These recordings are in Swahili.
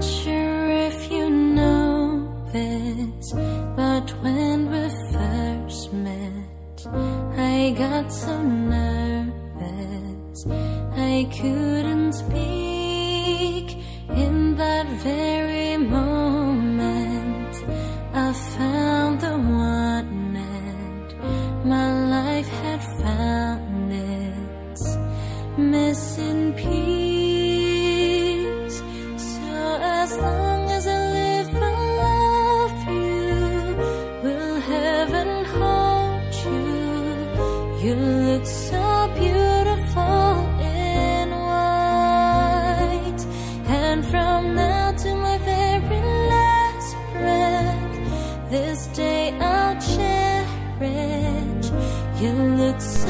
sure if you know this, but when we first met, I got so nervous I couldn't speak. In that very moment I found the one, and my life had found its missing piece. So as long as I live, I love you. Will heaven hold you? You look so beautiful in white, and from now to my very last breath, this day I'll cherish. You look so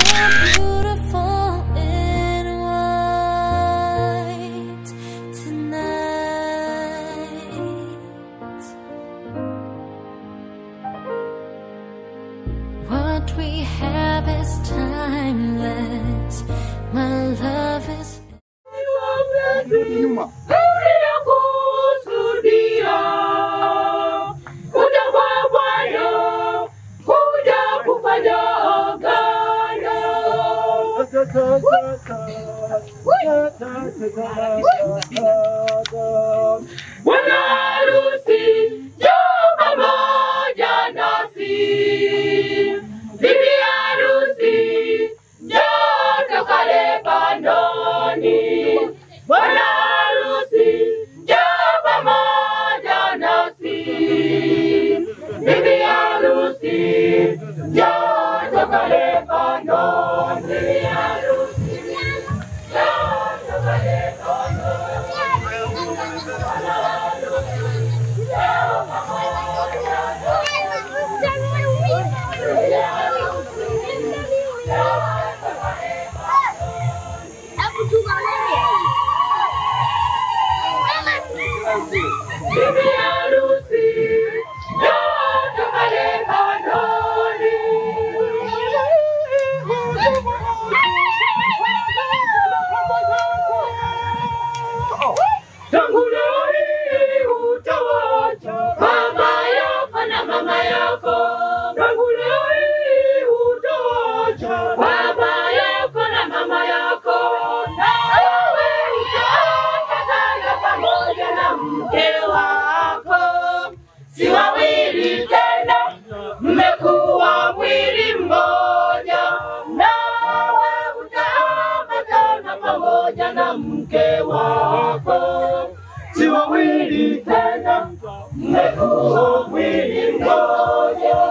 beautiful in white tonight. What we have is timeless. My love is Bwana harusi njoo pamoja nasi, bibi harusi njoo tukale pandoni. Bwana harusi njoo pamoja nasi, bibi harusi njoo tukale pandoni. Bibi harusi njoo tukale pandoni. Tangu leo hii utawacha baba yako na mama yako. Tangu leo hii utawacha baba yako na mama yako. Nawe utaambatana pamoja na mke wako. Si wawili tena, mmekuwa mwili mmoja. Nawe utaambatana pamoja na mke wako. Si wawili tena, mmekuwa mwili mmoja.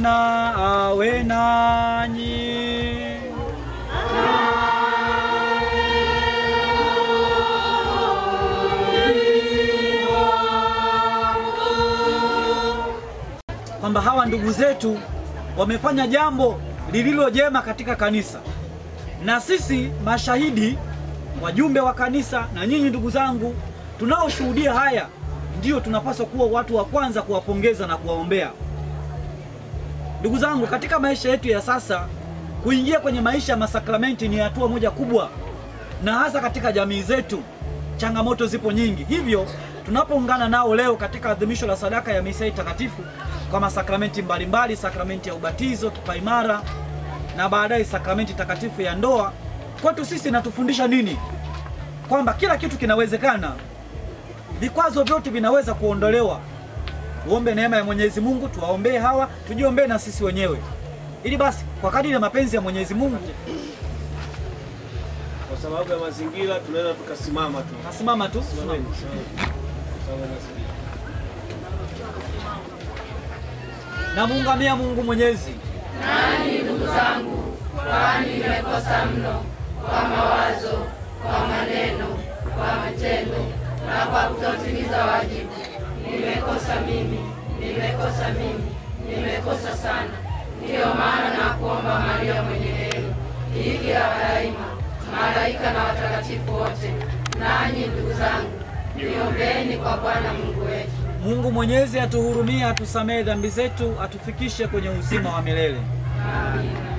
Bwana awe nanyi. Kwamba hawa ndugu zetu wamefanya jambo lililo jema katika kanisa, na sisi mashahidi, wajumbe wa kanisa, na nyinyi ndugu zangu tunaoshuhudia haya, ndio tunapaswa kuwa watu wa kwanza kuwapongeza na kuwaombea. Ndugu zangu, katika maisha yetu ya sasa, kuingia kwenye maisha ya masakramenti ni hatua moja kubwa, na hasa katika jamii zetu changamoto zipo nyingi. Hivyo tunapoungana nao leo katika adhimisho la sadaka ya misa takatifu kwa masakramenti mbalimbali, sakramenti ya ubatizo, kipaimara, na baadaye sakramenti takatifu ya ndoa, kwetu sisi natufundisha nini? Kwamba kila kitu kinawezekana, vikwazo vyote vinaweza kuondolewa. Tuombe neema ya Mwenyezi Mungu, tuwaombee hawa, tujiombee na sisi wenyewe, ili basi kwa kadiri ya mapenzi ya Mwenyezi Mungu. Kwa sababu ya mazingira tunaweza tukasimama tu. Nasimama tu. Na muungamia Mungu Mwenyezi. Nani ndugu zangu, kwani nimekosa mno kwa mawazo, kwa maneno, kwa matendo na kwa kutotimiza wajibu. Nimekosa mimi, nimekosa sana. Ndiyo maana na kuomba Maria mwenye heri, Bikira wa daima, malaika na watakatifu wote, nanyi ndugu zangu, niombeeni kwa Bwana Mungu wetu. Mungu Mwenyezi atuhurumie, atusamehe dhambi zetu, atufikishe kwenye uzima wa milele. Amina.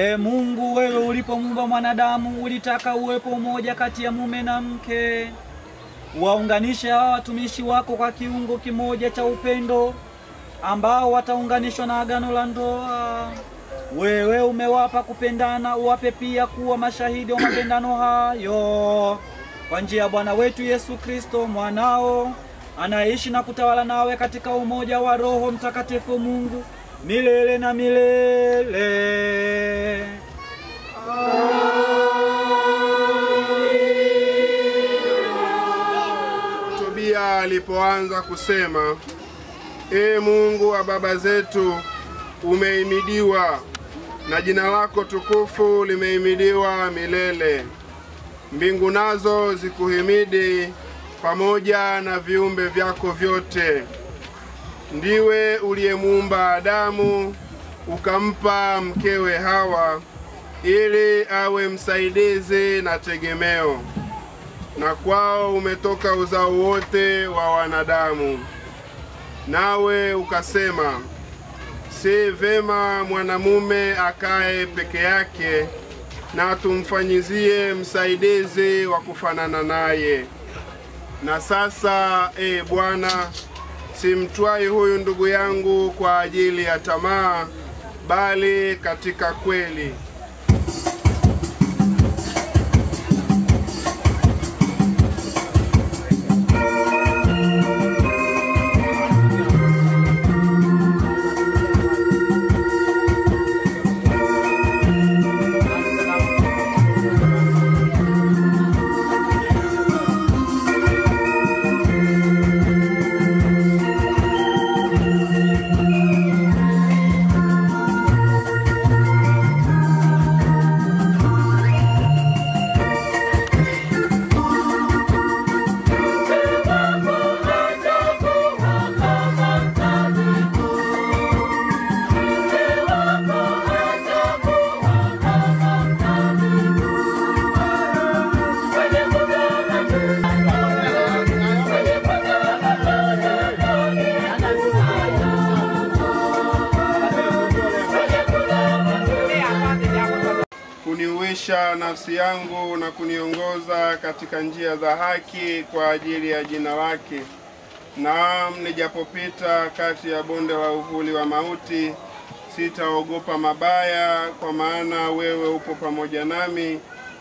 Mungu, wewe ulipomuumba mwanadamu ulitaka uwepo umoja kati ya mume na mke. Waunganishe hawa watumishi wako kwa kiungo kimoja cha upendo ambao wataunganishwa na agano la ndoa. Wewe umewapa kupendana, uwape pia kuwa mashahidi wa mapendano hayo. Kwa njia ya Bwana wetu Yesu Kristo mwanao, anaishi na kutawala nawe katika umoja wa Roho Mtakatifu Mungu milele na milele. Tobia alipoanza kusema, Mungu wa baba zetu, umehimidiwa na jina lako tukufu limehimidiwa milele. Mbingu nazo zikuhimidi pamoja na viumbe vyako vyote. Ndiwe uliyemuumba Adamu, ukampa mkewe Hawa ili awe msaidizi na tegemeo, na kwao umetoka uzao wote wa wanadamu. Nawe ukasema, si vema mwanamume akae peke yake, na tumfanyizie msaidizi wa kufanana naye. Na sasa, Bwana, simtwai huyu ndugu yangu kwa ajili ya tamaa, bali katika kweli. Kuniuisha nafsi yangu na kuniongoza katika njia za haki kwa ajili ya jina lake. Naam, nijapopita kati ya bonde la uvuli wa mauti, sitaogopa mabaya, kwa maana wewe upo pamoja nami,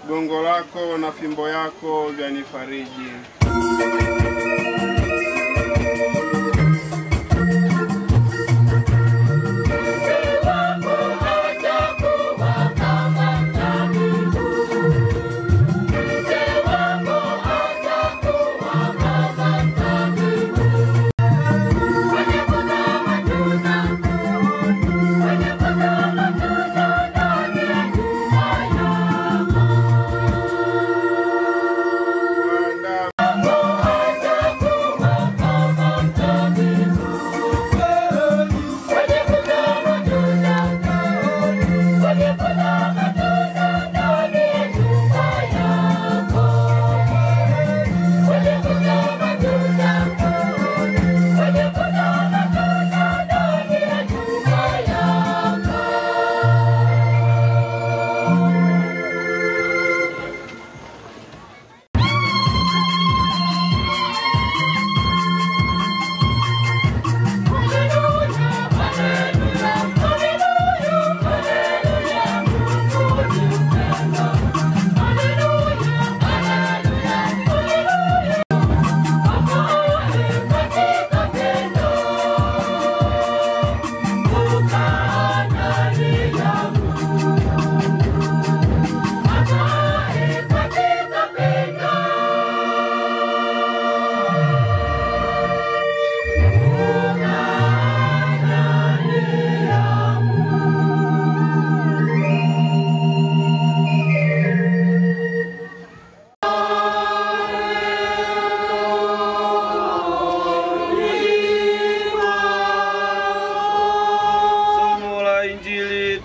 gongo lako na fimbo yako vyanifariji.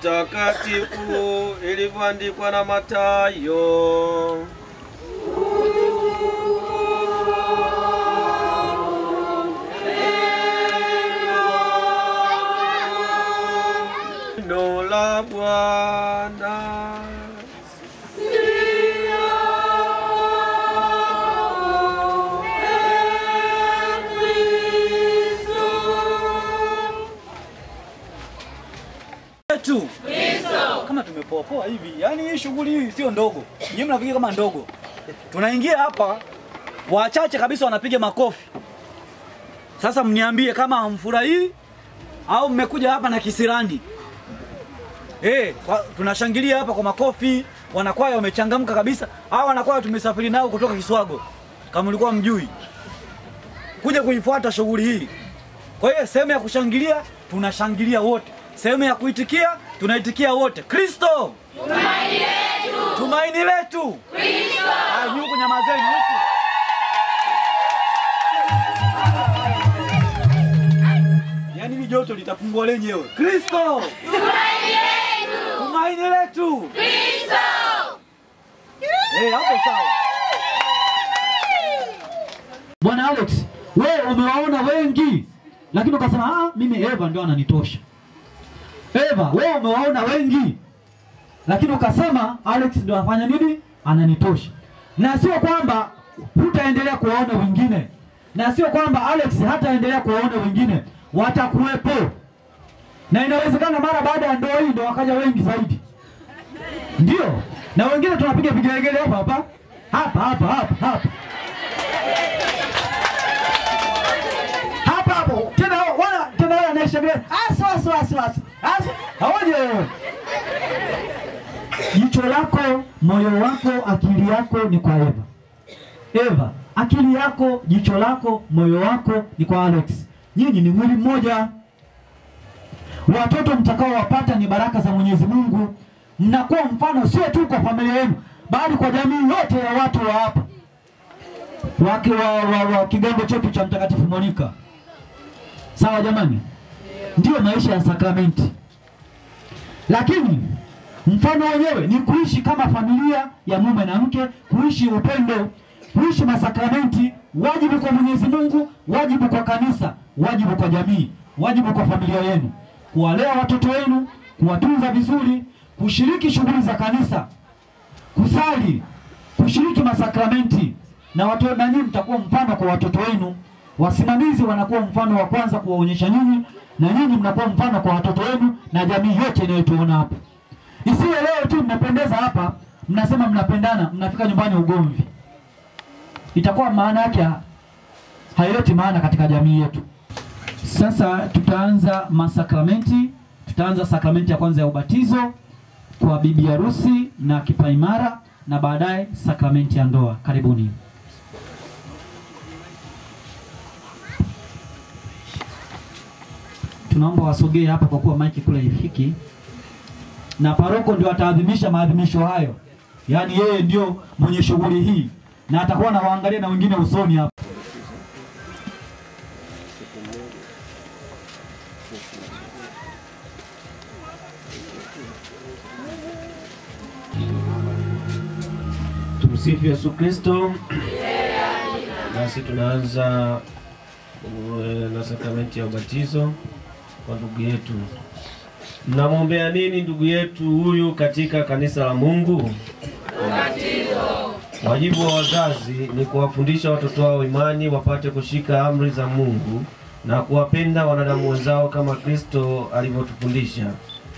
Takatifu ilivyoandikwa na Mathayo. Neno la Bwana. Kama tumepoa hivi, yani hii shughuli hii sio ndogo. Nyinyi mnafikiri kama ndogo. Tunaingia hapa wachache kabisa wanapiga makofi. Sasa mniambie kama hamfurahii au mmekuja hapa na kisirani. Tunashangilia hapa kwa makofi, wanakwaya wamechangamka kabisa. Hao wanakwaya tumesafiri nao kutoka Kiswago. Kama mlikuwa mjui. Kuja kuifuata shughuli hii. Kwa hiyo sehemu ya kushangilia tunashangilia wote. Sehemu ya kuitikia tunaitikia wote. Kristo! Tumaini letu! Tumaini letu! Kristo! Nyuko nyamazeni huku. Yaani hili joto litapungua lenyewe. Kristo! Tumaini letu! Tumaini letu! Kristo! Hapo sawa. Bwana Alex, wewe umewaona wengi, lakini ukasema mimi Eva ndio ananitosha. Eva, wewe umewaona wengi, lakini ukasema Alex ndio anafanya nini? Ananitosha. Na sio kwamba hutaendelea kuwaona wengine. Na sio kwamba Alex hataendelea kuwaona wengine. Watakuwepo. Na inawezekana mara baada ya ndoa hii ndio wakaja wengi zaidi. Ndio. Na wengine tunapiga vigelegele hapa hapa. Hapa. Hapo. Tena wala anashangilia. Aswa. Hawaje. Jicho lako, moyo wako, akili yako ni kwa Eva. Eva, akili yako, jicho lako, moyo wako ni kwa Alex. Nyinyi ni mwili mmoja. Watoto mtakao wapata ni baraka za Mwenyezi Mungu. Mnakuwa mfano sio tu kwa familia yenu, bali kwa jamii yote ya watu wa hapa. Wa kigango chetu cha Mtakatifu Monica. Sawa jamani? Ndio maisha ya sakramenti. Lakini mfano wenyewe ni kuishi kama familia ya mume na mke, kuishi upendo, kuishi masakramenti, wajibu kwa Mwenyezi Mungu, wajibu kwa kanisa, wajibu kwa jamii, wajibu kwa familia yenu, kuwalea watoto wenu, kuwatunza vizuri, kushiriki shughuli za kanisa, kusali, kushiriki masakramenti, na watoto na nyinyi mtakuwa mfano kwa watoto wenu. Wasimamizi wanakuwa mfano wa kwanza kuwaonyesha nyinyi, na nyinyi mnakuwa mfano kwa watoto wenu na jamii yote inayotuona hapa. Isiwe leo tu mnapendeza hapa, mnasema mnapendana, mnafika nyumbani ugomvi. Itakuwa maana yake haileti maana katika jamii yetu. Sasa tutaanza masakramenti. Tutaanza sakramenti ya kwanza ya ubatizo kwa bibi harusi na kipaimara, na baadaye sakramenti ya ndoa. Karibuni. Tunaomba wasogee hapa kwa kuwa maiki kule ifiki. Na paroko ndio ataadhimisha maadhimisho hayo. Yaani yeye ndio mwenye shughuli hii, na atakuwa na waangalia na wengine usoni hapa. Tumsifu Yesu Kristo. Basi tunaanza na sakramenti ya ubatizo kwa ndugu yetu. Mnamwombea nini ndugu yetu huyu katika kanisa la Mungu? Ubatizo. Wajibu wa wazazi ni kuwafundisha watoto wao imani, wapate kushika amri za Mungu na kuwapenda wanadamu wenzao kama Kristo alivyotufundisha.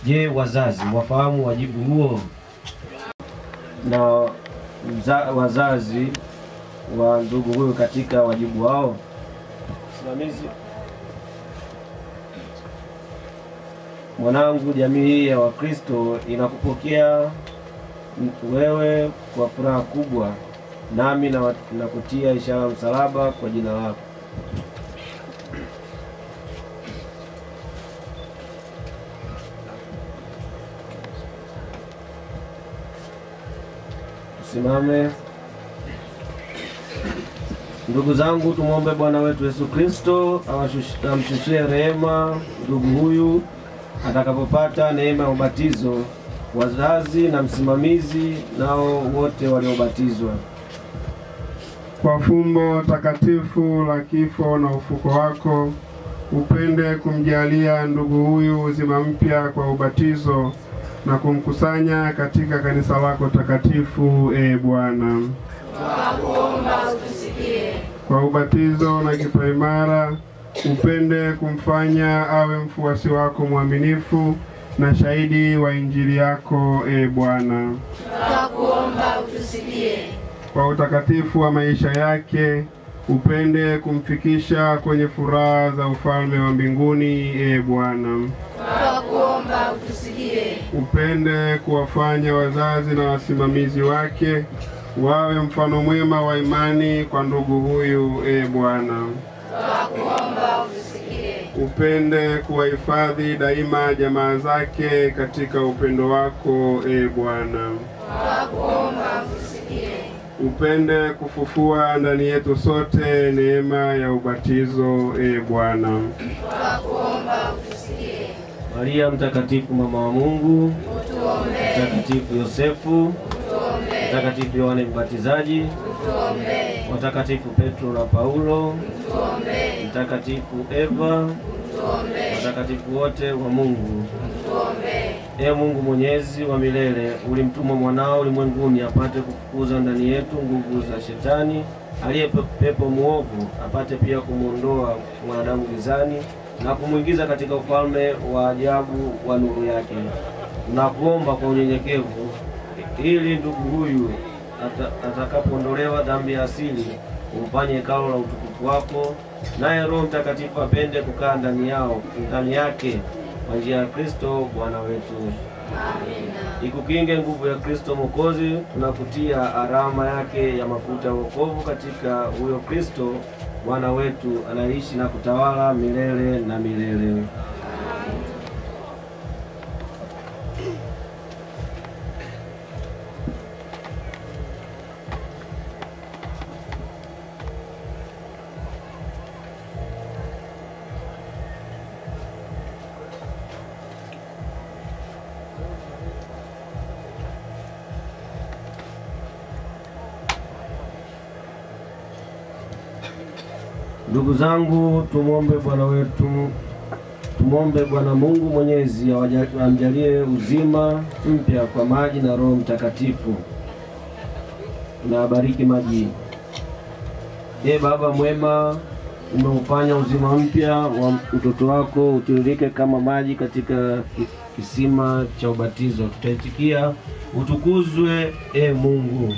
Je, wazazi wafahamu wajibu huo? Na wazazi wa ndugu huyu katika wajibu wao. Simamizi. Mwanangu, jamii hii ya Wakristo inakupokea wewe kwa furaha kubwa, nami nakutia ishara msalaba kwa jina lako. Simame. Ndugu zangu, tumwombe Bwana wetu Yesu Kristo amshushie rehema ndugu huyu atakapopata neema ya ubatizo, wazazi na msimamizi nao wote waliobatizwa. Kwa fumbo takatifu la kifo na ufuko wako, upende kumjalia ndugu huyu uzima mpya kwa ubatizo, na kumkusanya katika kanisa lako takatifu. Bwana, tunakuomba utusikie. Kwa ubatizo na kipaimara upende kumfanya awe mfuasi wako mwaminifu na shahidi wa Injili yako. Bwana, tunakuomba utusikie. Kwa utakatifu wa maisha yake upende kumfikisha kwenye furaha za ufalme wa mbinguni. Bwana, tunakuomba utusikie. Upende kuwafanya wazazi na wasimamizi wake wawe mfano mwema wa imani kwa ndugu huyu. Bwana, tunakuomba utusikie. Upende kuwahifadhi daima jamaa zake katika upendo wako. Bwana, tunakuomba utusikie. Upende kufufua ndani yetu sote neema ya ubatizo. Bwana, tunakuomba utusikie. Maria mtakatifu mama wa Mungu, Utuombee. mtakatifu Yosefu, Utuombee. mtakatifu Yohane Mbatizaji, Utuombee. watakatifu Petro na Paulo, Utuombee. mtakatifu Eva, Utuombee. watakatifu wote wa Mungu. Utuombee. Mungu Mwenyezi wa milele, ulimtuma mwanao ulimwenguni apate kufukuza ndani yetu nguvu za shetani aliye pepo muovu, apate pia kumuondoa mwanadamu gizani na kumuingiza katika ufalme wa ajabu wa nuru yake. Tunakuomba kwa unyenyekevu ili ndugu huyu atakapoondolewa dhambi ya asili umfanye hekalu la utukufu wako, naye Roho Mtakatifu apende kukaa ndani yake kwa njia ya Kristo Bwana wetu. Amina. Ikukinge nguvu ya Kristo Mwokozi, tunakutia alama yake ya mafuta ya wokovu katika huyo Kristo Bwana wetu, anaishi na kutawala milele na milele. Ndugu zangu, tumwombe Bwana Mungu Mwenyezi amjalie uzima mpya kwa maji na Roho Mtakatifu. Tunabariki maji. Baba mwema, umeufanya uzima mpya wa mtoto wako utiririke kama maji katika kisima cha ubatizo. Tutaitikia, utukuzwe Mungu.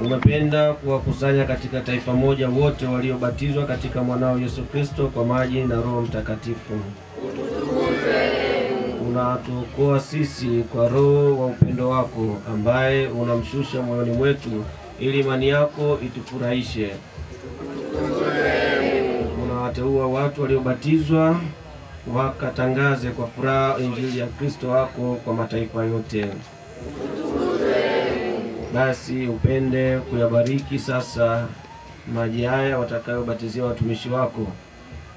Umependa kuwakusanya katika taifa moja wote waliobatizwa katika mwanao Yesu Kristo kwa maji na Roho Mtakatifu. Unatuokoa sisi kwa Roho wa upendo wako ambaye unamshusha moyoni mwetu ili imani yako itufurahishe. Unawateua watu waliobatizwa wakatangaze kwa furaha Injili ya Kristo wako kwa mataifa yote. Basi upende kuyabariki sasa maji haya watakayobatizia watumishi wako.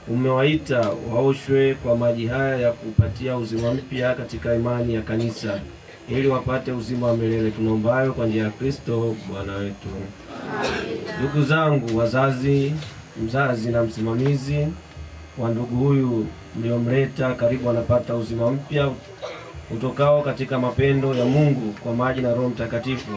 Umewaita waoshwe kwa maji haya ya kupatia uzima mpya katika imani ya kanisa, ili wapate uzima wa milele, tunaombayo kwa njia ya Kristo Bwana wetu. Ndugu zangu, mzazi na msimamizi wa ndugu huyu mliomleta karibu anapata uzima mpya utokao katika mapendo ya Mungu kwa maji na Roho Mtakatifu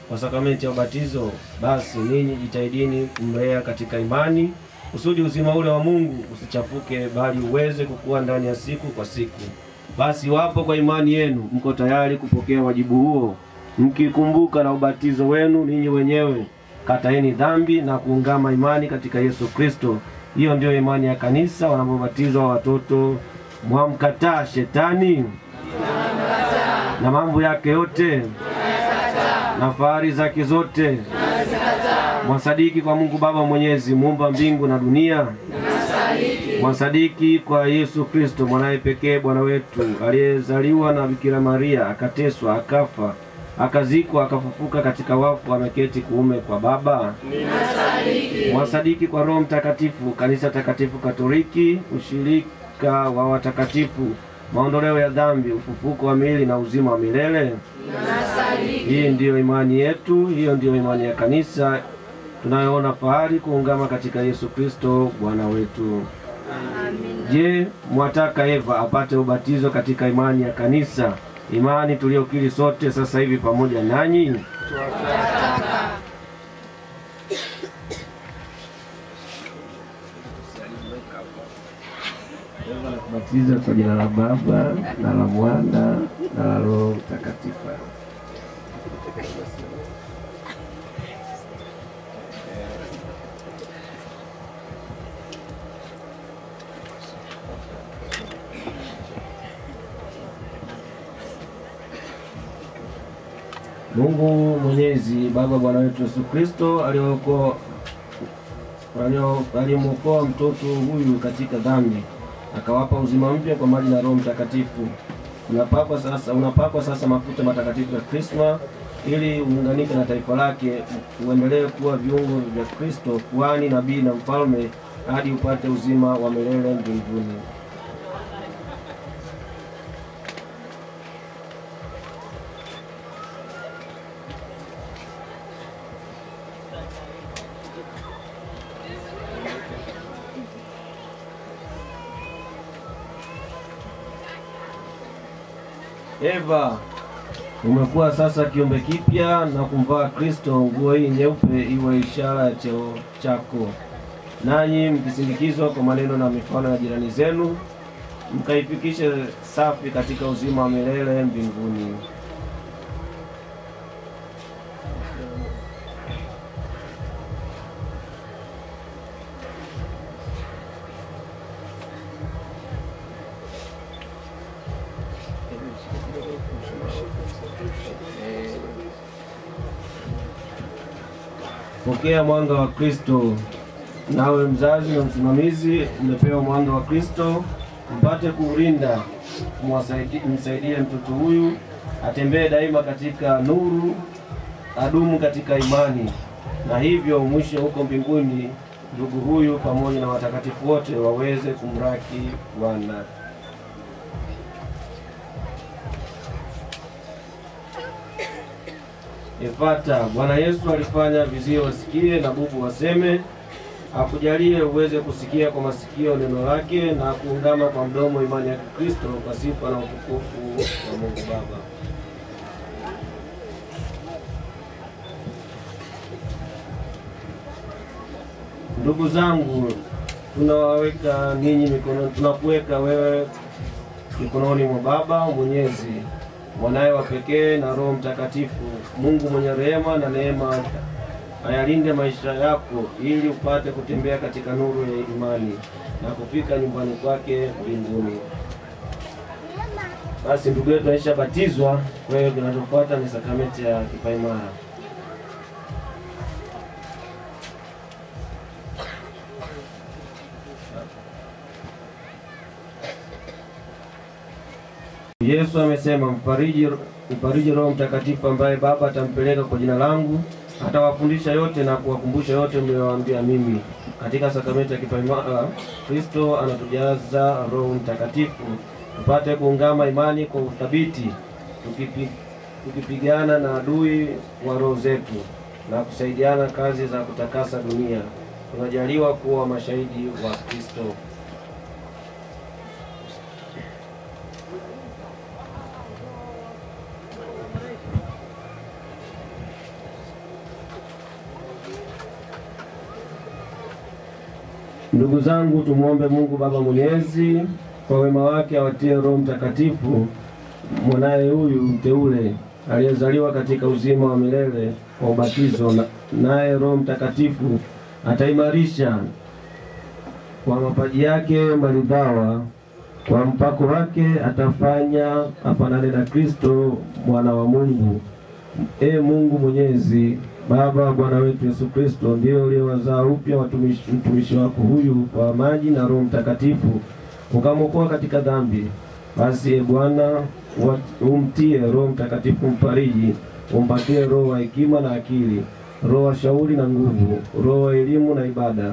kwa sakramenti ya ubatizo. Basi ninyi jitahidini kumlea katika imani, kusudi uzima ule wa Mungu usichafuke, bali uweze kukua ndani ya siku kwa siku. Basi wapo kwa imani yenu mko tayari kupokea wajibu huo, mkikumbuka na ubatizo wenu ninyi wenyewe kataeni dhambi na kuungama imani katika Yesu Kristo. Hiyo ndio imani ya kanisa. Wanapobatizwa watoto, mwamkataa shetani na mambo yake yote na fahari zake zote, mwasadiki kwa Mungu Baba Mwenyezi, muumba mbingu na dunia. Mwasadiki kwa Yesu Kristo mwanae pekee Bwana wetu, aliyezaliwa na Bikira Maria, akateswa, akafa, akazikwa, akafufuka katika wafu, ameketi kuume kwa Baba. Mwasadiki kwa Roho Mtakatifu, kanisa takatifu Katoliki, ushirika wa watakatifu, maondoleo ya dhambi, ufufuko wa miili na uzima wa milele. Hii ndiyo imani yetu, hiyo ndiyo imani ya kanisa tunayoona fahari kuungama katika Yesu Kristo Bwana wetu. Je, mwataka Eva apate ubatizo katika imani ya kanisa, imani tuliyokiri sote sasa hivi pamoja nanyi? Tunataka. Eva nakubatiza kwa jina la Baba na la Mwana na la Roho Mtakatifu. Mungu Mwenyezi, Baba Bwana wetu Yesu Kristo, alimwokoa mtoto huyu katika dhambi, akawapa uzima mpya kwa maji na Roho Mtakatifu. Unapakwa sasa mafuta matakatifu ya Krisma, ili uunganike na taifa lake, uendelee kuwa viungo vya Kristo, kuhani, nabii na mfalme, hadi upate uzima wa milele mbinguni. Eva, umekuwa sasa kiumbe kipya na kumvaa Kristo. Nguo hii nyeupe iwe ishara ya cheo chako. Nanyi mkisindikizwa kwa maneno na mifano ya jirani zenu, mkaifikishe safi katika uzima wa milele mbinguni. Pokea mwanga wa Kristo. Nawe mzazi na msimamizi, umepewa mwanga wa Kristo, mpate kuulinda, msaidie mtoto huyu atembee daima katika nuru, adumu katika imani, na hivyo mwisho huko mbinguni ndugu huyu pamoja na watakatifu wote waweze kumraki Bwana. Efata, Bwana Yesu alifanya viziwi wasikie na bubu waseme. Akujalie uweze kusikia kwa masikio neno lake na kuungama kwa mdomo imani ya Kristo, kwa sifa na utukufu wa Mungu Baba. Ndugu zangu, tunakuweka wewe mikononi mwa Baba Mwenyezi, Mwanaye wa pekee na Roho Mtakatifu. Mungu mwenye rehema na neema ayalinde maisha yako, ili upate kutembea katika nuru ya imani na kufika nyumbani kwake mbinguni. Basi ndugu yetu aishabatizwa, kwa hiyo kinachofuata ni sakramenti ya kipaimara. Yesu amesema, mfariji Roho Mtakatifu ambaye Baba atampeleka kwa jina langu, atawafundisha yote na kuwakumbusha yote mliowaambia mimi. Katika sakramenti ya kipaimara, Kristo anatujaza Roho Mtakatifu tupate kuungama imani kwa uthabiti, tukipigana na adui wa roho zetu na kusaidiana kazi za kutakasa dunia. Tunajaliwa kuwa mashahidi wa Kristo. Ndugu zangu, tumuombe Mungu Baba Mwenyezi kwa wema wake awatie Roho Mtakatifu mwanaye huyu mteule aliyezaliwa katika uzima wa milele kwa ubatizo, naye Roho Mtakatifu ataimarisha kwa mapaji yake maridhawa. Kwa mpako wake atafanya afanane na Kristo mwana wa Mungu. Mungu Mwenyezi, Baba Bwana wetu Yesu Kristo, ndio uliowazaa upya mtumishi wako huyu kwa maji na Roho Mtakatifu, ukamwokoa katika dhambi. Basi Bwana, umtie Roho Mtakatifu mfariji, umpatie roho wa hekima na akili, roho wa shauri na nguvu, roho wa elimu na ibada.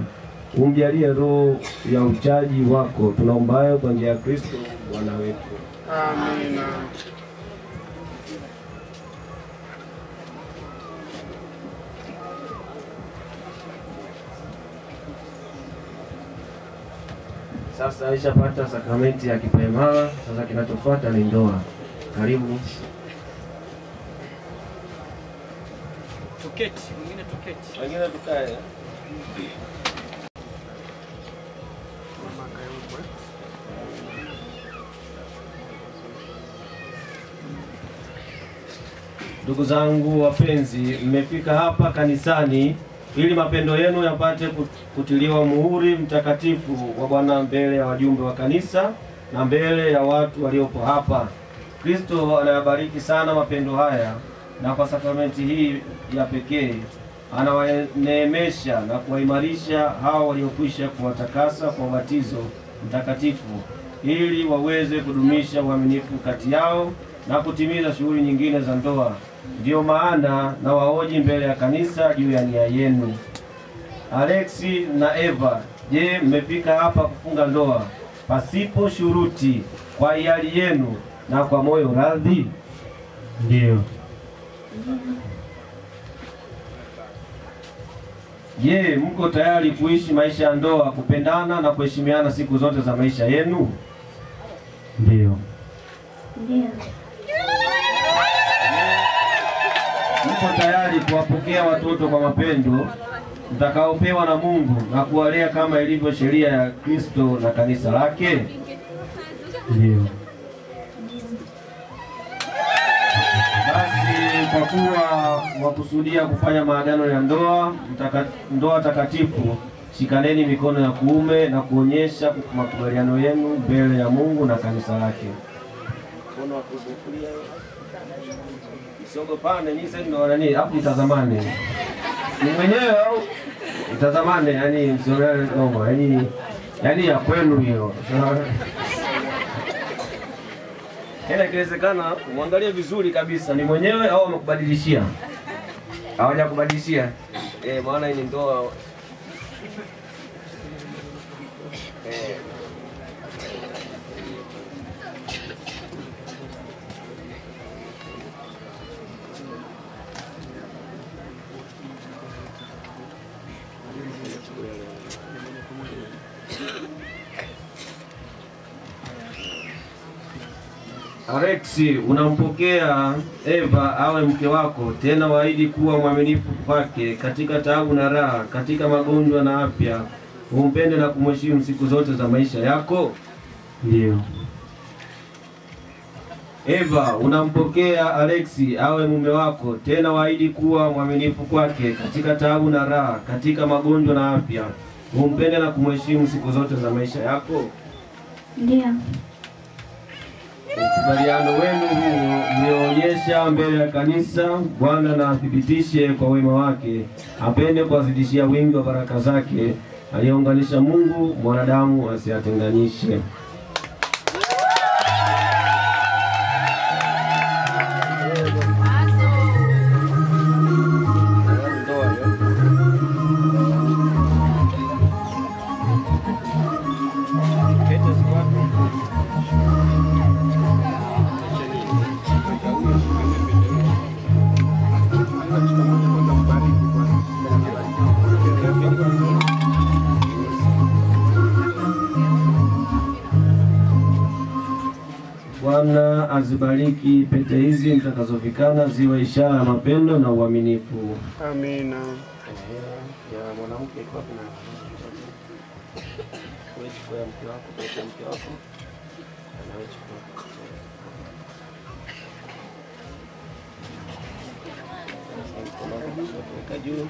Umjalie roho ya uchaji wako, tunaombayo kwa njia ya Kristo Bwana wetu. Amina. Sasa aishapata sakramenti ya kipaimara, sasa kinachofuata ni ndoa. Karibu. Tuketi, mwingine tuketi. Wengine tukae. Ndugu zangu wapenzi, mmefika hapa kanisani ili mapendo yenu yapate kutiliwa muhuri mtakatifu wa Bwana mbele ya wajumbe wa kanisa na mbele ya watu waliopo hapa. Kristo anayabariki sana mapendo haya, na kwa sakramenti hii ya pekee anawaneemesha na kuwaimarisha hao waliokwisha kuwatakasa kwa ubatizo mtakatifu, ili waweze kudumisha uaminifu kati yao na kutimiza shughuli nyingine za ndoa. Ndiyo maana na wahoji mbele ya kanisa juu ya nia yenu. Alexi na Eva, je, mmefika hapa kufunga ndoa pasipo shuruti, kwa hiari yenu na kwa moyo radhi? Ndiyo. Je, mko tayari kuishi maisha ya ndoa, kupendana na kuheshimiana siku zote za maisha yenu? Ndiyo. Ndiyo. Mko tayari kuwapokea watoto kwa mapendo mtakaopewa na Mungu na kuwalea kama ilivyo sheria ya Kristo na kanisa lake? Ndiyo. Basi kwa kuwa wakusudia kufanya maagano ya ndoa takatifu, shikaneni mikono ya kuume na kuonyesha makubaliano yenu mbele ya Mungu na kanisa lake. Mkono wa kulia. Msiogopane, nyinyi sasa ndio nani? Hapo mtazamane. Ni mwenyewe au mtazamane, yani msione noma, yani ya kwenu hiyo. Hela ikiwezekana muangalie vizuri kabisa ni mwenyewe au amekubadilishia. Hawajakubadilishia. Maana hii ni ndoa. Alexi, unampokea Eva awe mke wako, tena waahidi kuwa mwaminifu kwake katika taabu na raha, katika magonjwa na afya, umpende na kumheshimu siku zote za maisha yako? Ndiyo. Eva, unampokea Alexi awe mume wako, tena waahidi kuwa mwaminifu kwake katika taabu na raha, katika magonjwa na afya, umpende na kumheshimu siku zote za maisha yako? Ndiyo. Ukubaliano wenu huo mmeonyesha mbele ya kanisa. Bwana na athibitishe kwa wema wake, apende kuwazidishia wingi wa baraka zake, aliyeunganisha Mungu mwanadamu asiatenganishe. Bwana azibariki pete hizi mtakazovikana, ziwe ishara ya mapendo na uaminifu. Amina. Ya mwanamke kwa kuna wewe chukua mke wako, pete mke wako. Anawe chukua. Kwa juu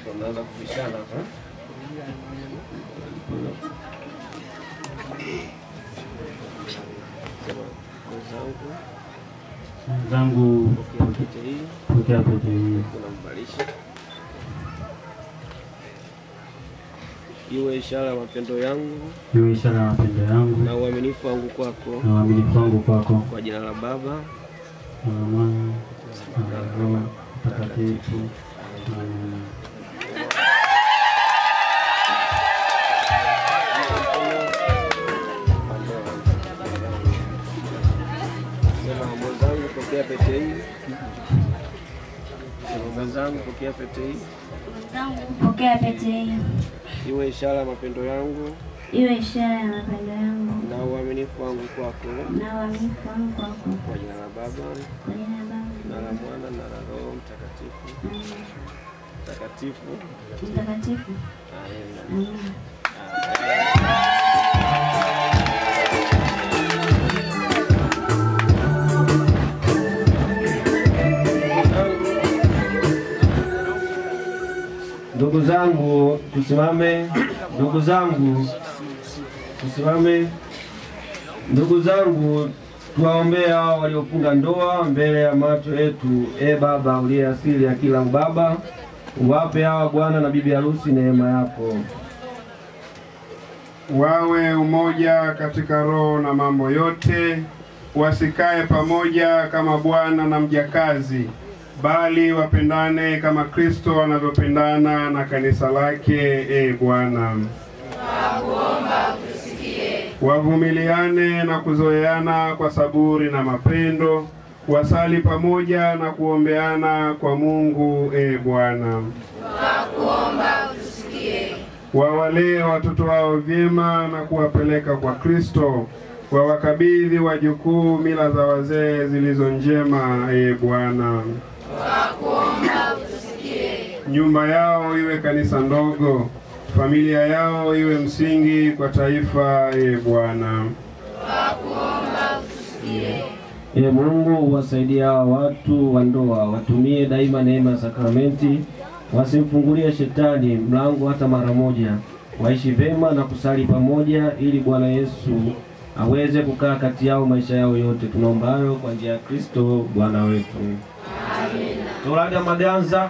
tunaanza kubishana hapa. Zangu pokea pete hii. Iwe ishara ya mapendo yangu, Iwe ishara ya mapendo yangu na uaminifu wangu kwako, na uaminifu wangu kwako, kwa jina la Baba na Mwana na Roho Mtakatifu. Amen. Pokea pete hii. Zangu pokea pete hii. zangu, pokea pete hii. Iwe ishara ya mapendo yangu. Iwe ishara ya mapendo yangu. Na uaminifu wangu kwako. Na uaminifu wangu kwako. Kwa jina la Baba. Kwa jina la Baba. Na la Mwana na la Roho Mtakatifu. Mtakatifu. Mtakatifu. Amen. Ndugu zangu tusimame. Ndugu zangu tusimame. Ndugu zangu tuwaombee hao waliofunga ndoa mbele ya macho yetu. Baba uliye asili ya kila mbaba, uwape hawa bwana na bibi harusi neema yako. Wawe umoja katika roho na mambo yote, wasikae pamoja kama bwana na mjakazi, bali wapendane kama Kristo anavyopendana na kanisa lake. Bwana, nakuomba utusikie. Wavumiliane na kuzoeana kwa saburi na mapendo, wasali pamoja na kuombeana kwa Mungu. Bwana, nakuomba utusikie. Wawalee watoto wao vyema na kuwapeleka kwa Kristo, wawakabidhi wajukuu mila za wazee zilizo njema. Bwana, nakuomba utusikie. Nyumba yao iwe kanisa ndogo, familia yao iwe msingi kwa taifa. Bwana, nakuomba utusikie. Mungu uwasaidie hawa watu wa ndoa, watumie daima neema ya sakramenti, wasimfungulie shetani mlango hata mara moja, waishi vema na kusali pamoja, ili Bwana Yesu aweze kukaa kati yao maisha yao yote. Tunaomba hayo kwa njia ya Kristo Bwana wetu. Amina. Tulaga maganza.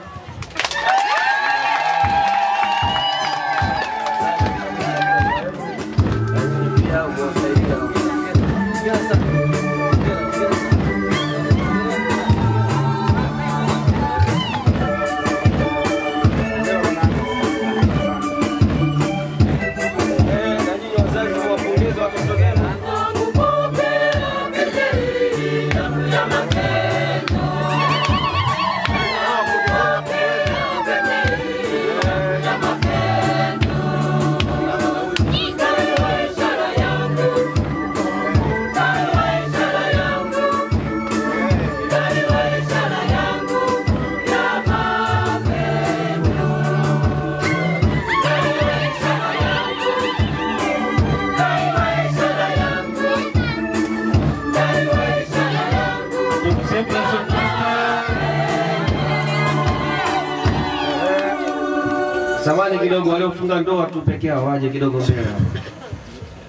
Samani kidogo, waliofunga ndoa tu pekee waje kidogo mbele.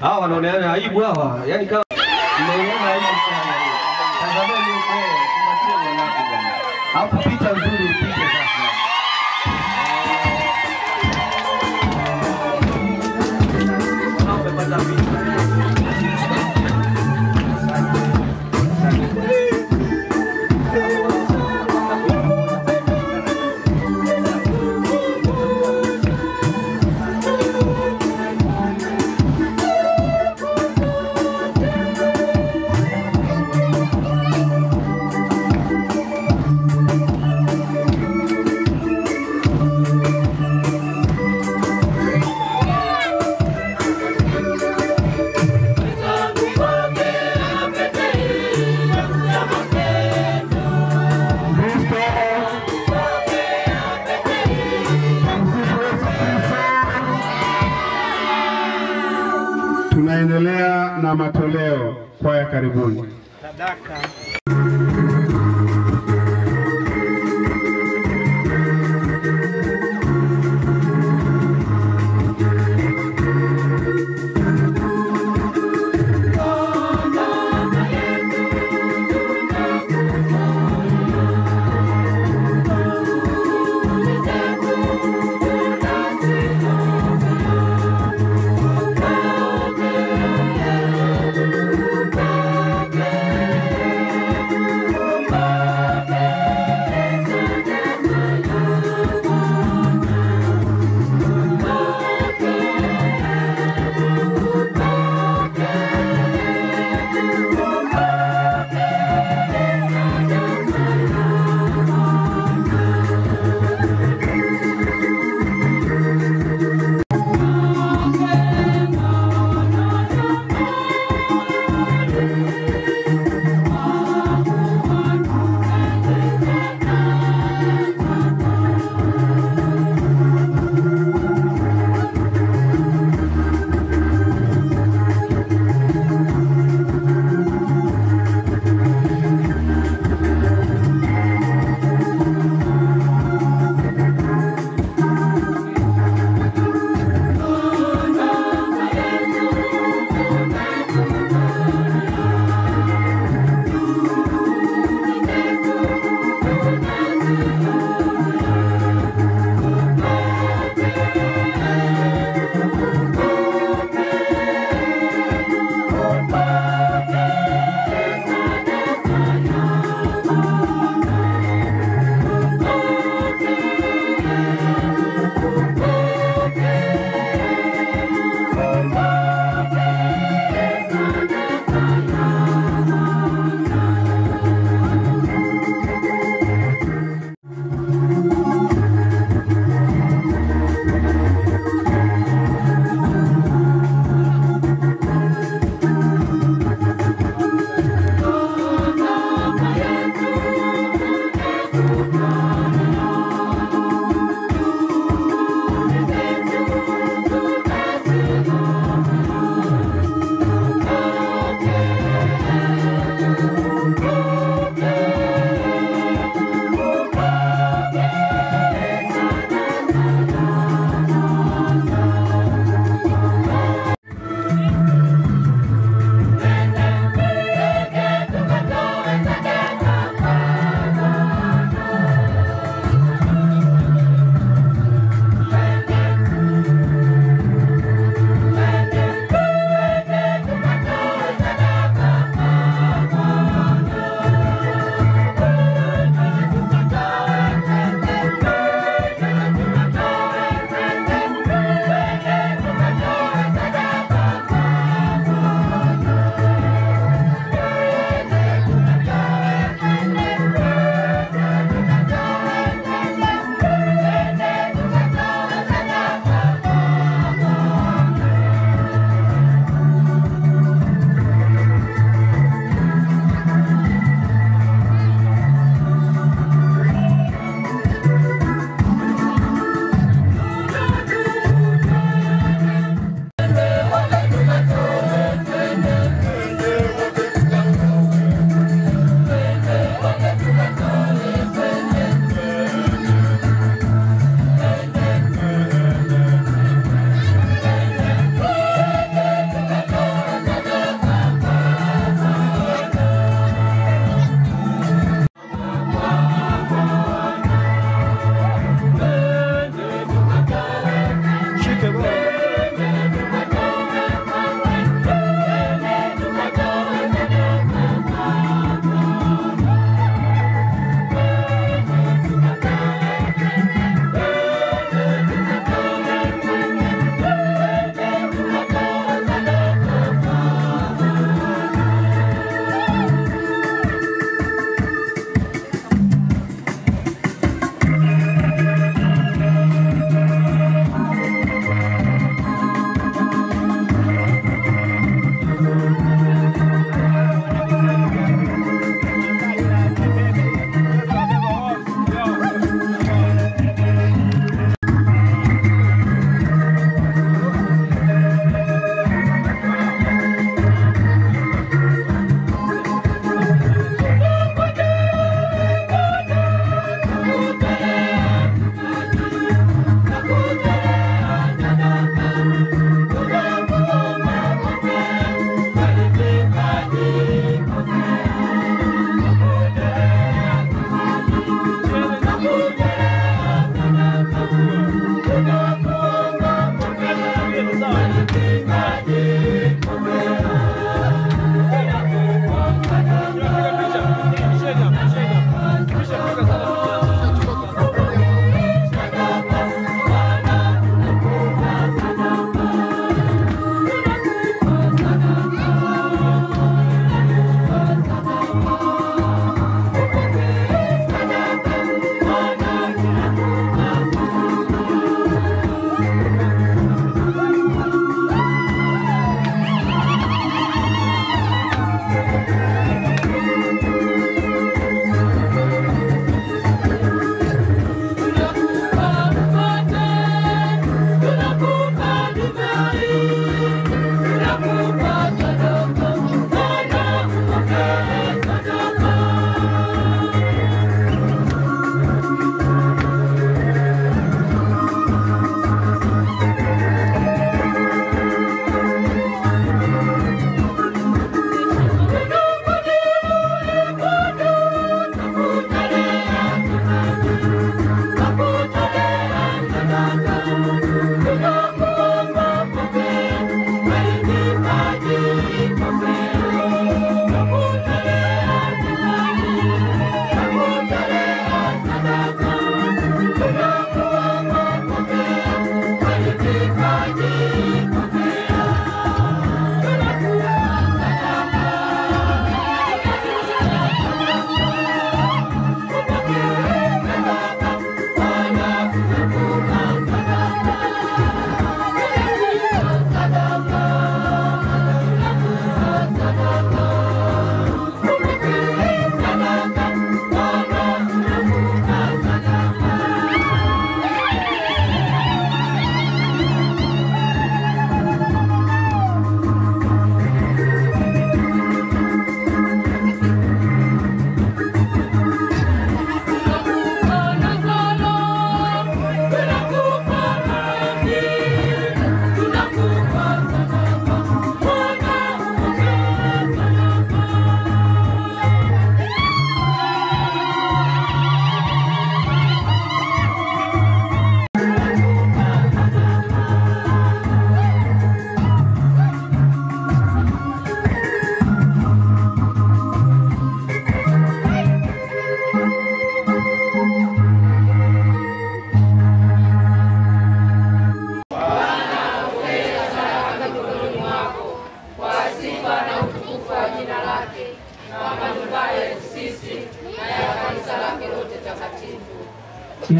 Hawa wanaonekana aibu hawa. Yaani kama unaona aibu sana. Tazameni huko, tunatia mwanangu bwana. Hapo pita nzuri upige sasa. Hapo umepata vipi? Tunaendelea na matoleo. Kwaya karibuni. Sadaka.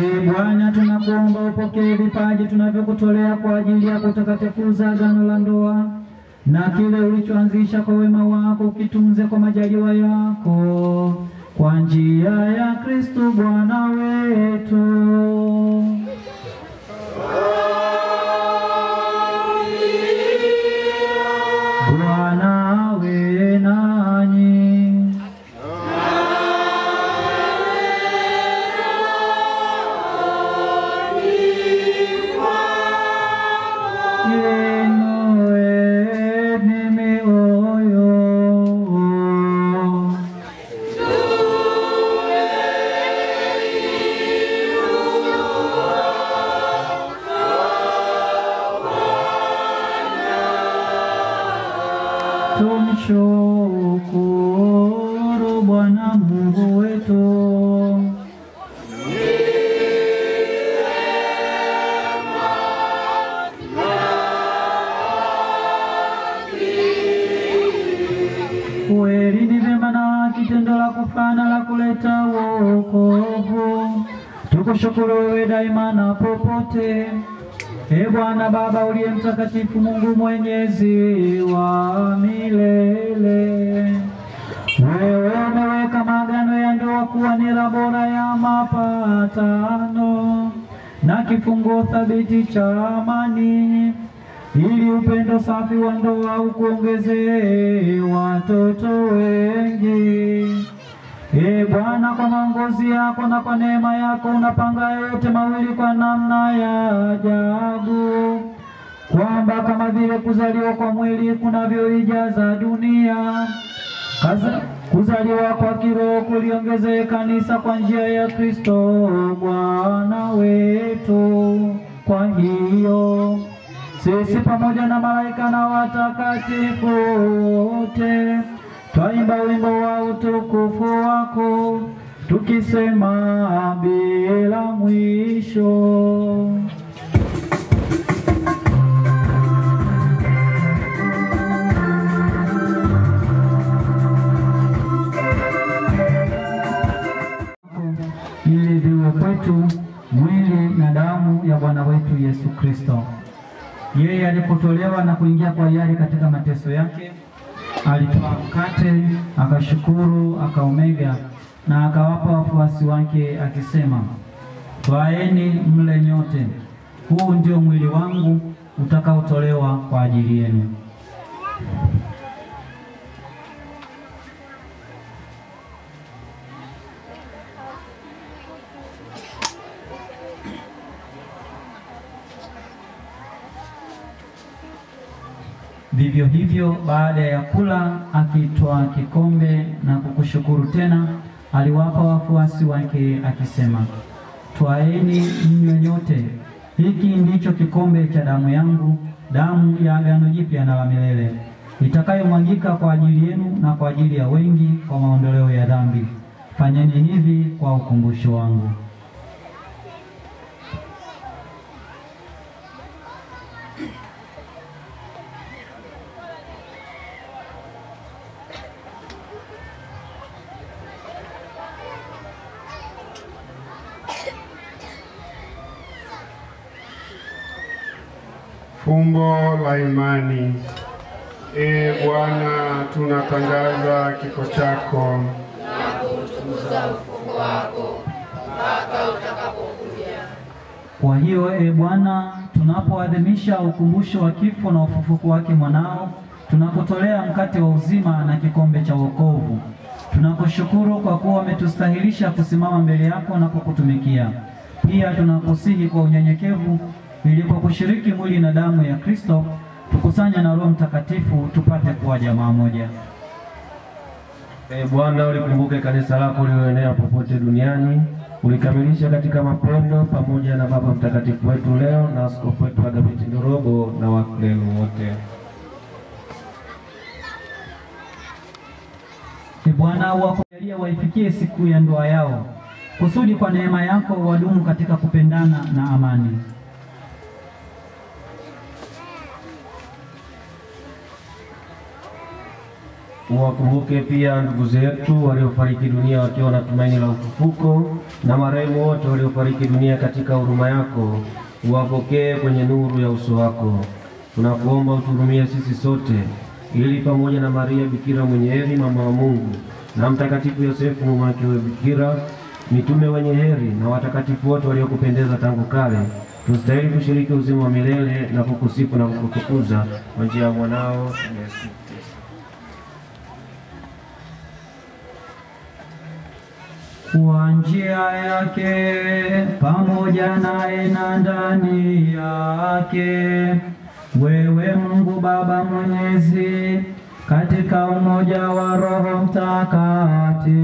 Bwana, tunakuomba upokee vipaji tunavyokutolea kwa ajili ya kutakatifuza agano la ndoa, na kile ulichoanzisha kwa wema wako ukitunze kwa majaliwa yako, kwa njia ya Kristo Bwana wetu. Bwana awe nanyi. Tumshukuru Bwana Mungu wetu. Kweli ni vyema na kitendo la kufana la kuleta wokovu. Tukushukuru wewe daima na popote. Bwana Baba uliye mtakatifu, Mungu mwenyezi wa milele, wewe umeweka maagano ya ndoa kuwa nira bora ya mapatano na kifungo thabiti cha amani, ili upendo safi wa ndoa ukuongezee watoto wengi. Bwana, kwa maongozi yako na kwa neema yako unapanga yote mawili kwa namna ya ajabu, kwamba kama vile kuzaliwa kwa mwili kunavyoijaza dunia, kuzaliwa kwa kiroho kuliongezee kanisa kwa njia ya Kristo Bwana wetu. Kwa hiyo sisi pamoja na malaika na watakatifu wote twaimba wimbo wa utukufu wako, tukisema bila mwisho. Ili viwe kwetu mwili na damu ya Bwana wetu Yesu Kristo. Yeye alipotolewa na kuingia kwa hiari katika mateso yake, alitoa mkate, akashukuru, akaumega na akawapa wafuasi wake akisema, twaeni mle nyote, huu ndio mwili wangu utakaotolewa kwa ajili yenu. Vivyo hivyo baada ya kula, akitwaa kikombe na kukushukuru tena, aliwapa wafuasi wake akisema, twaeni mnywe nyote, hiki ndicho kikombe cha damu yangu, damu ya agano jipya na la milele, itakayomwagika kwa ajili yenu na kwa ajili ya wengi kwa maondoleo ya dhambi. Fanyeni hivi kwa ukumbusho wangu. Fumbo la imani. Bwana, tunatangaza kifo chako na kutukuza ufufuo wako mpaka utakapokuja. Kwa hiyo Bwana, tunapoadhimisha ukumbusho wa kifo na ufufuko wake mwanao, tunakutolea mkate wa uzima na kikombe cha wokovu. Tunakushukuru kwa kuwa umetustahilisha kusimama mbele yako na kukutumikia. Pia tunakusihi kwa unyenyekevu, ili kwa kushiriki mwili na damu ya Kristo tukusanya na Roho Mtakatifu tupate kuwa jamaa moja. Bwana, ulikumbuke kanisa lako lililoenea popote duniani, ulikamilisha katika mapendo pamoja na Baba Mtakatifu wetu leo na askofu wetu Agapiti Ndorobo na waklelu wote. Bwana, wakujalia waifikie siku ya ndoa yao, kusudi kwa neema yako wadumu katika kupendana na amani. Uwakumbuke pia ndugu zetu waliofariki dunia wakiwa na tumaini la ufufuko, na marehemu wote waliofariki dunia katika huruma yako, uwapokee kwenye nuru ya uso wako. Tunakuomba uturumie sisi sote, ili pamoja na Maria Bikira mwenye heri mama wa Mungu, na Mtakatifu Yosefu mume wake Bikira, mitume wenye heri na watakatifu wote waliokupendeza tangu kale, tustahili kushiriki uzima wa milele na kukusifu na kukutukuza kwa njia ya mwanao Yesu. Kwa njia yake pamoja naye na ndani yake, wewe Mungu Baba Mwenyezi, katika umoja wa Roho Mtakatifu,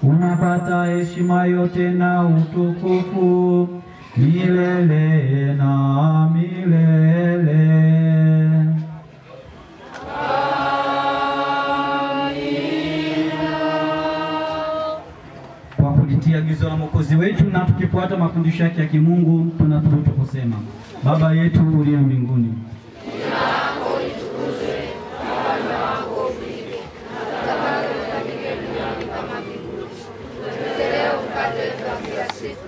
unapata heshima yote na utukufu milele na milele. Agizo la Mwokozi wetu na tukifuata mafundisho yake ya kimungu, tunathubutu kusema: Baba yetu uliye mbinguni, jina lako litukuzwe, ufalme wako ufike, utakalo lifanyike duniani kama mbinguni. Utupe leo mkate wetu wa kila siku,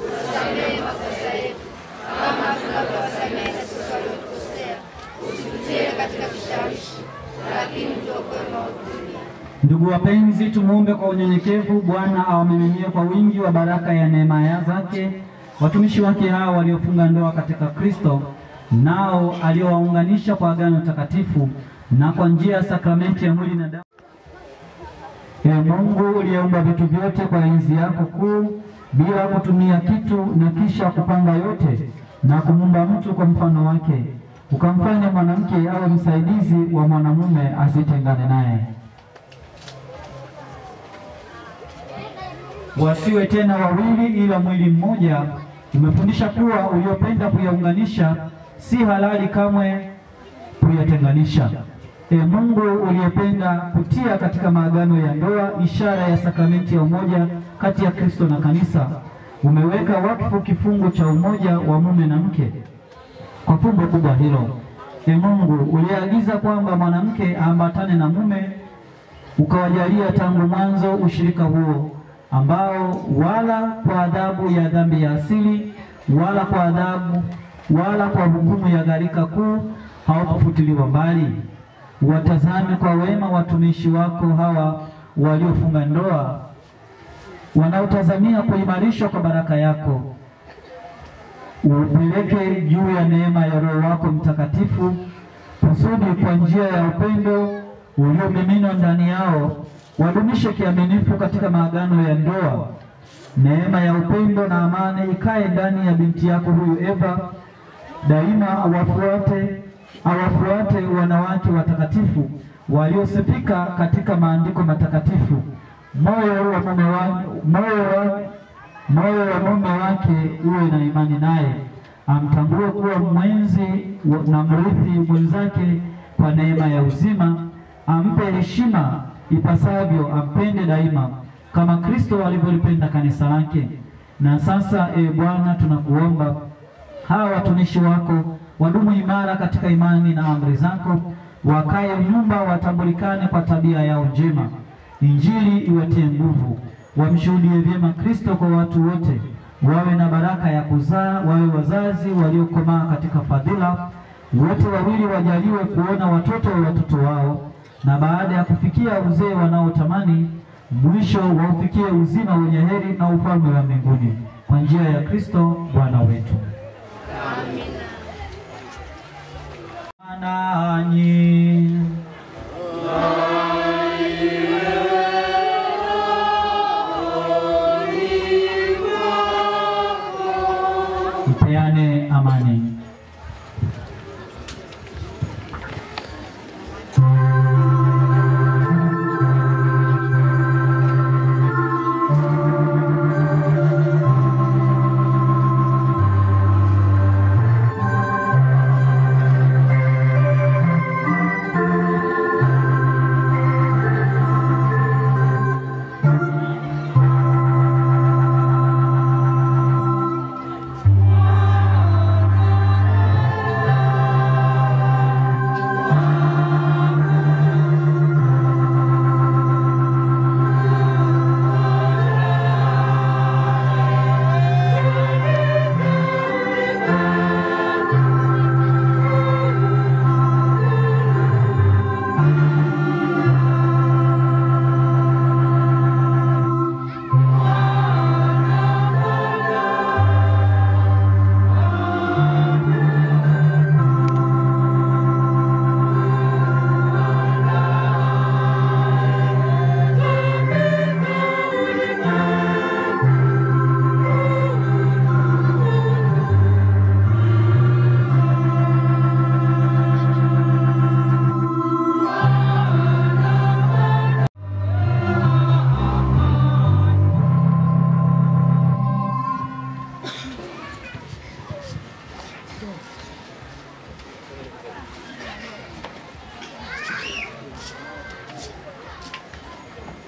utusamehe makosa yetu kama tunavyowasamehe na sisi waliotukosea, usitutie katika kishawishi, lakini tuokoe maovuni. Ndugu wapenzi, tumuombe kwa unyenyekevu Bwana awamiminie kwa wingi wa baraka ya neema zake watumishi wake hao waliofunga ndoa katika Kristo, nao aliowaunganisha kwa agano takatifu na kwa njia ya sakramenti ya mwili na damu. Mungu uliyeumba vitu vyote kwa enzi yako kuu bila kutumia kitu, na kisha kupanga yote na kumumba mtu kwa mfano wake, ukamfanya mwanamke awe msaidizi wa mwanamume asitengane naye, wasiwe tena wawili ila mwili mmoja. Umefundisha kuwa uliopenda kuyaunganisha si halali kamwe kuyatenganisha. Mungu uliyependa kutia katika maagano ya ndoa ishara ya sakramenti ya umoja kati ya Kristo na kanisa, umeweka wakfu kifungo cha umoja wa mume na mke kwa fumbo kubwa hilo. Mungu uliagiza kwamba mwanamke aambatane na mume, ukawajalia tangu mwanzo ushirika huo ambao wala kwa adhabu ya dhambi ya asili wala kwa adhabu wala kwa hukumu ya gharika kuu haukufutiliwa mbali. Watazame kwa wema watumishi wako hawa waliofunga ndoa, wanaotazamia kuimarishwa kwa baraka yako. Upeleke juu ya neema ya Roho wako Mtakatifu, kusudi kwa njia ya upendo uliomiminwa ndani yao wadumishe kiaminifu katika maagano ya ndoa. Neema ya upendo na amani ikae ndani ya binti yako huyu Eva, daima awafuate wanawake watakatifu waliosifika katika maandiko matakatifu. Moyo wa mume wake uwe na imani naye, amtambue kuwa mwenzi na mrithi mwenzake kwa neema ya uzima, ampe heshima ipasavyo, ampende daima kama Kristo alivyolipenda kanisa lake. Na sasa Bwana, tunakuomba hawa watumishi wako wadumu imara katika imani na amri zako, wakae nyumba, watambulikane kwa tabia yao njema, Injili iwatie nguvu, wamshuhudie vyema Kristo kwa watu wote, wawe na baraka ya kuzaa, wawe wazazi waliokomaa katika fadhila, wote wawili wajaliwe kuona watoto wa watoto wao, na baada ya kufikia uzee wanaotamani, mwisho waufikie uzima wenye heri na ufalme wa mbinguni, kwa njia ya Kristo Bwana wetu. Amina. Nanyi mpeane amani.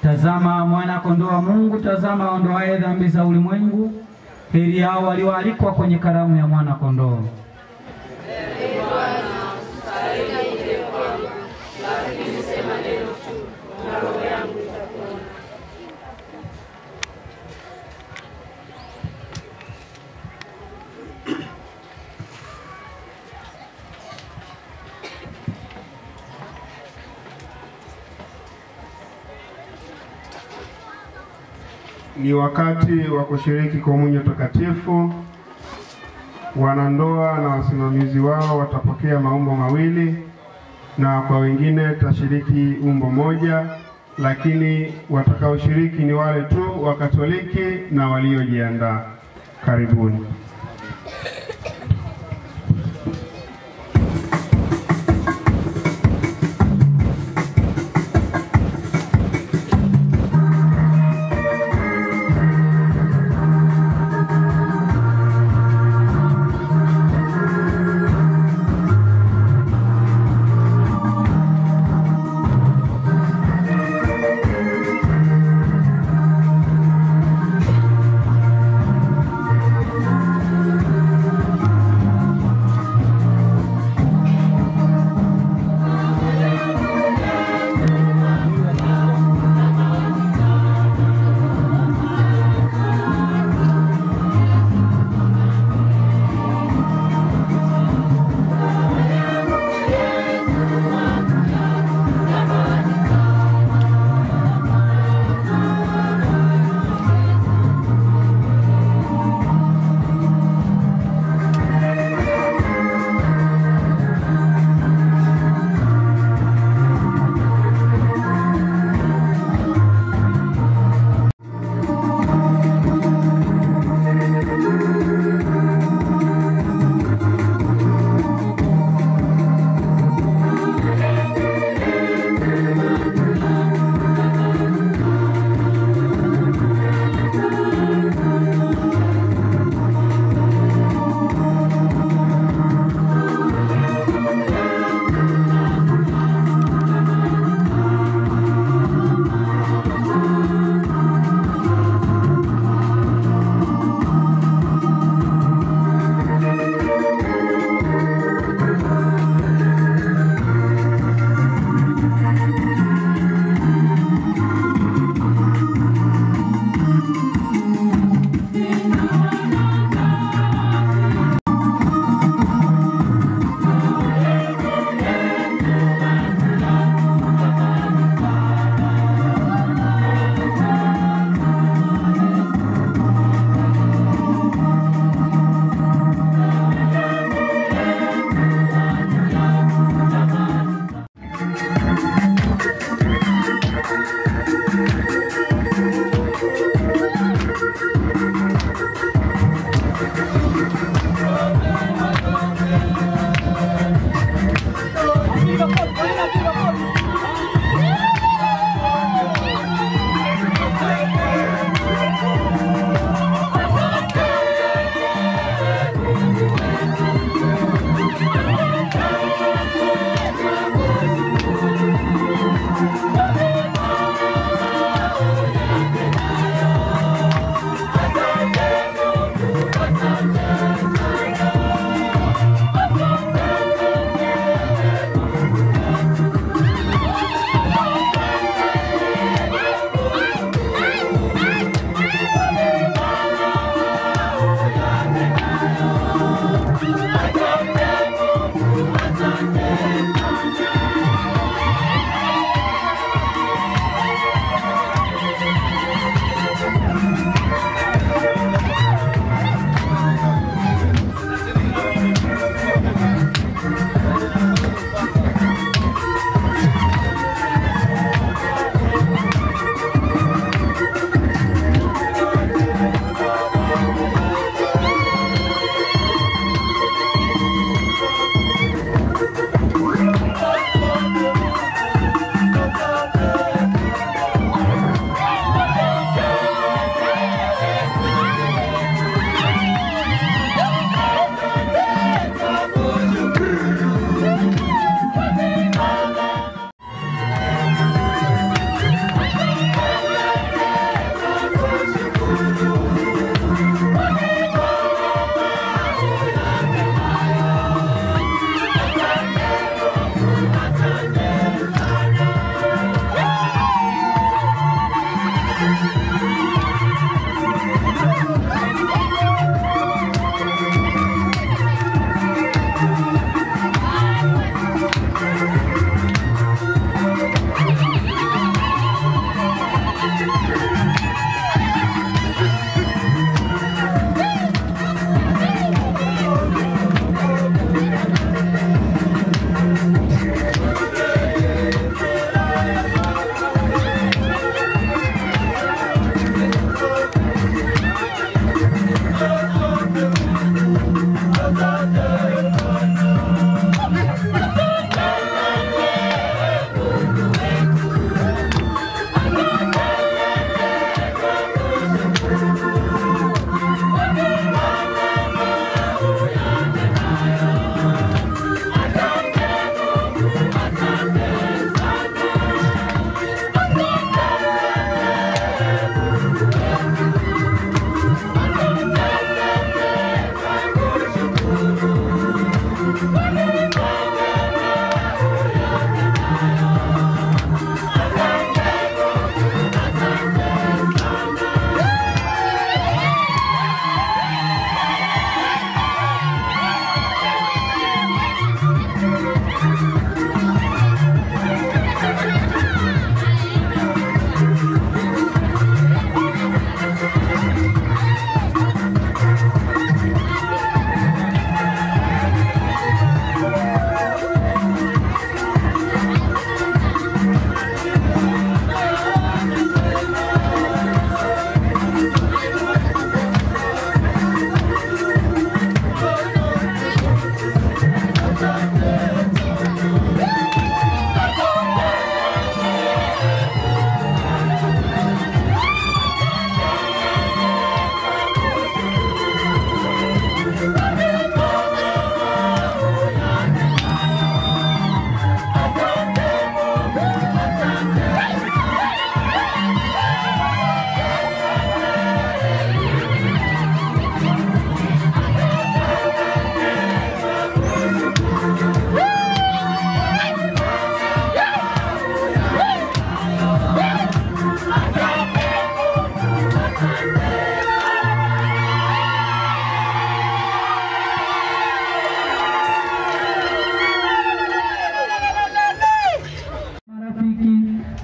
Tazama mwana kondoo wa Mungu, tazama aondoaye dhambi za ulimwengu. Heri hao walioalikwa kwenye karamu ya mwana kondoo. Ni wakati wa kushiriki komunyo takatifu. Wanandoa na wasimamizi wao watapokea maumbo mawili, na kwa wengine tashiriki umbo moja, lakini watakaoshiriki ni wale tu wa Katoliki na waliojiandaa. Karibuni.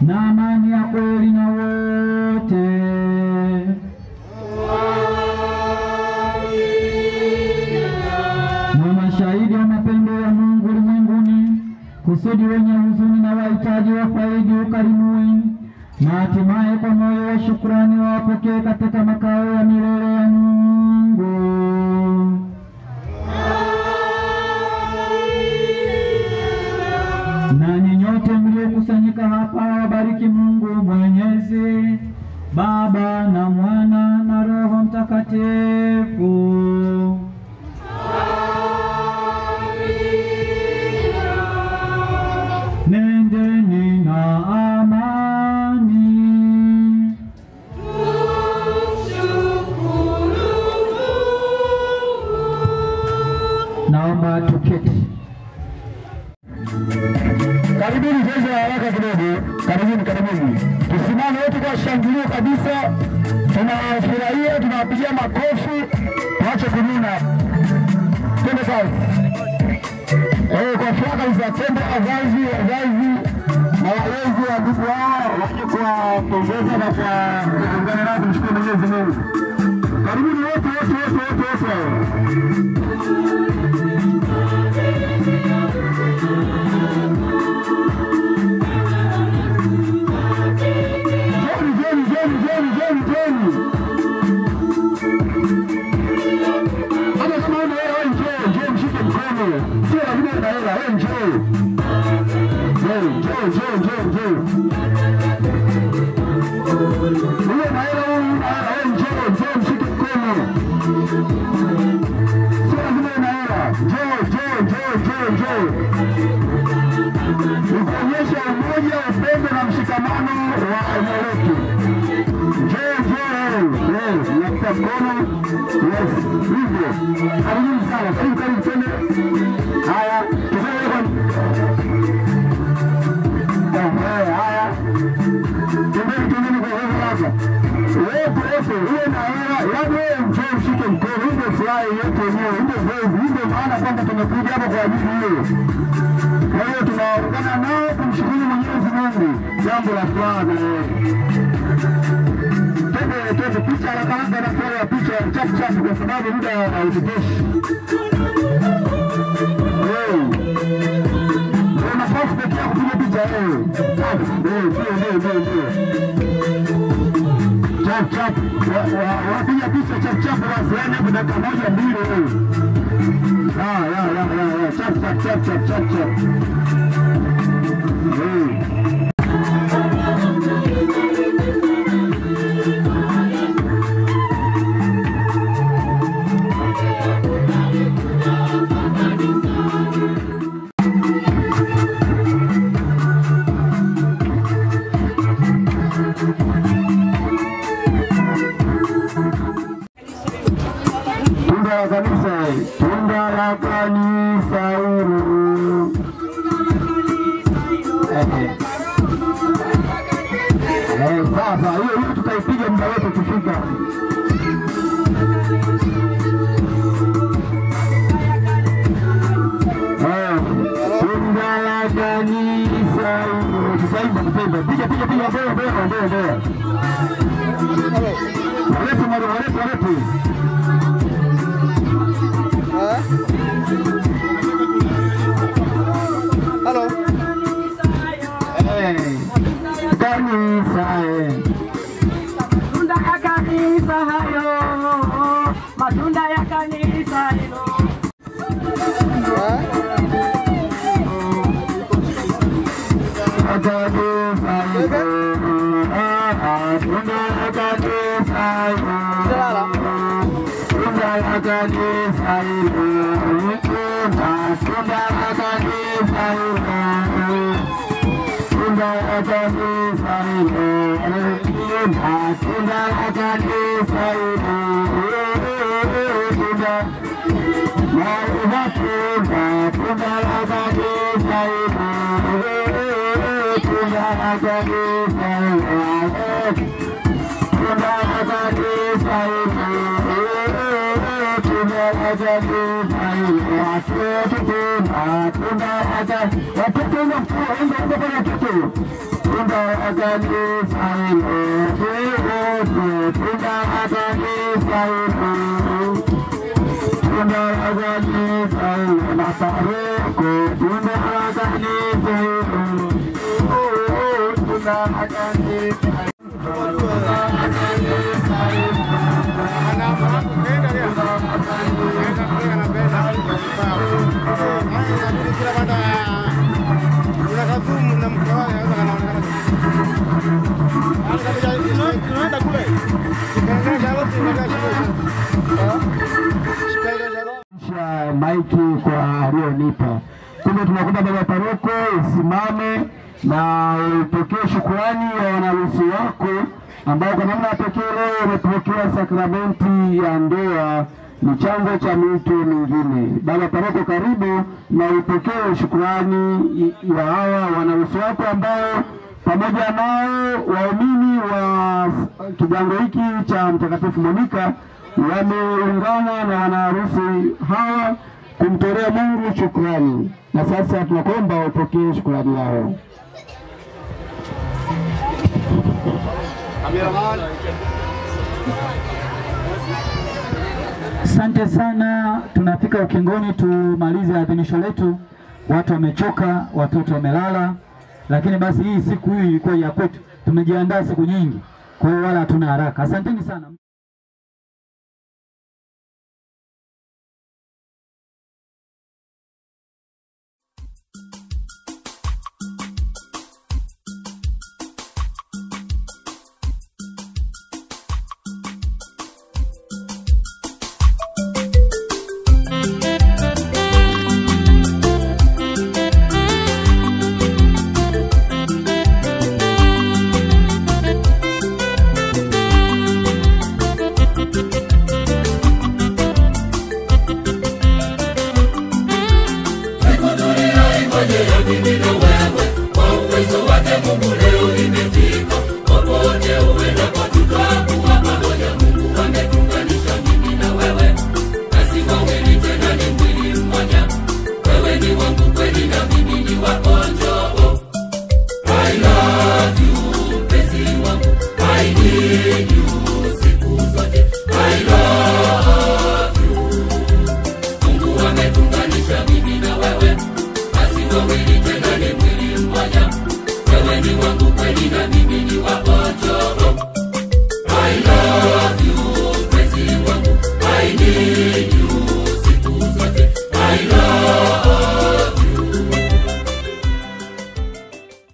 na amani ya kweli na wote. Na mashahidi wa mapendo ya Mungu ulimwenguni, kusudi wenye huzuni na wahitaji wafaidi ukarimu wenu, na hatimaye kwa moyo wa shukrani wawapokee katika makao ya milele ya Mungu. Nanyi nyote mliokusanyika hapa, wabariki Mungu Mwenyezi, Baba na Mwana na Roho Mtakatifu. Nendeni na amani. Naomba tuketi. Karibuni zoezi la haraka kidogo. Karibuni. Tusimame wote kwa shangilio kabisa. Tunafurahia, tunawapigia makofi. Tuache kununa. Twende kazi. Kwa furaha kabisa, twende wazazi na walezi wa ndugu wao waje kuwapongeza na kuungana nao kumshukuru Mwenyezi Mungu. Karibuni wote. Hata kama una hela wewe njoo mshike mkono. Sio lazima una hela, wewe njoo. Wewe na hela wewe njoo mshike mkono. Sio lazima una maana kwamba tumekuja hapa kwa ajili hiyo. Kwa hiyo tunaungana nao kumshukuru Mwenyezi Mungu, jambo la furaha na Twende picha la kwanza na kwa picha chafu kwa sababu muda hautoshi. Nafasi pekee ya kupiga picha leo. Chap. Wapiga picha chap wasiane hapo dakika moja mbili leo. Chap. Tunda la kanisa huru. Sasa hiyo tutaipiga muda wote kufika. Tunda la kanisa huru. Tusaimba. Piga. Bora. Walete. Halo. Kanisa. Matunda ya kanisa hayo. Matunda ya kanisa hilo. Maiki kwa alionipa. Kumbe tunakuta baba paroko usimame na upokee shukrani ya wanaruhusi wako ambao kwa namna pekee leo wamepokea sakramenti ya ndoa, ni chanzo cha mito mingine. Baba paroko, karibu na upokee shukrani ya hawa wanaruhusi wako ambao pamoja nao waumini wa kigango hiki cha Mtakatifu Monica wameungana na wanaharusi hawa kumtolea Mungu shukrani. Na sasa tunakuomba upokee shukrani yao. Asante sana, tunafika ukingoni, tumalize adhimisho letu. Watu wamechoka, watoto wamelala, lakini basi hii siku hii ilikuwa ya kwetu. Tumejiandaa siku nyingi, kwa hiyo wala hatuna haraka. Asanteni sana.